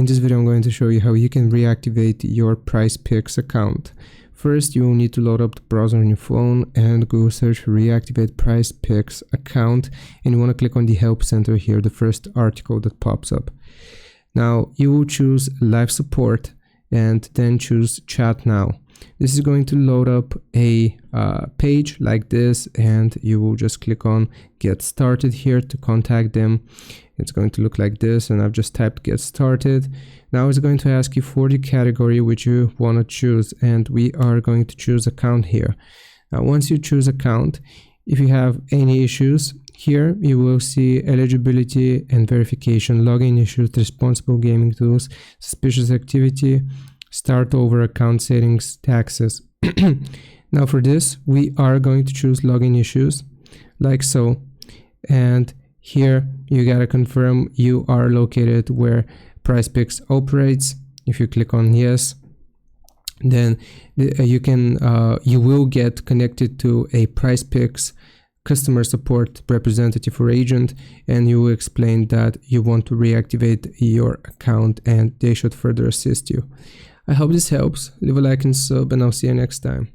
In this video I'm going to show you how you can reactivate your Prizepicks account. First, you will need to load up the browser on your phone and go search for Reactivate Prizepicks account, and you want to click on the help center here, the first article that pops up. Now you will choose live support and then choose chat now. This is going to load up a page like this, and you will just click on get started here to contact them. It's going to look like this, and I've just typed get started. Now it's going to ask you for the category which you want to choose, and we are going to choose account here. Now once you choose account, if you have any issues here, you will see eligibility and verification, login issues, responsible gaming tools, suspicious activity, start over account settings, taxes. Now for this, we are going to choose login issues like so, and here you gotta confirm you are located where Prizepicks operates. If you click on yes, then you will get connected to a Prizepicks customer support representative or agent, and you will explain that you want to reactivate your account and they should further assist you. I hope this helps. Leave a like and sub, and I'll see you next time.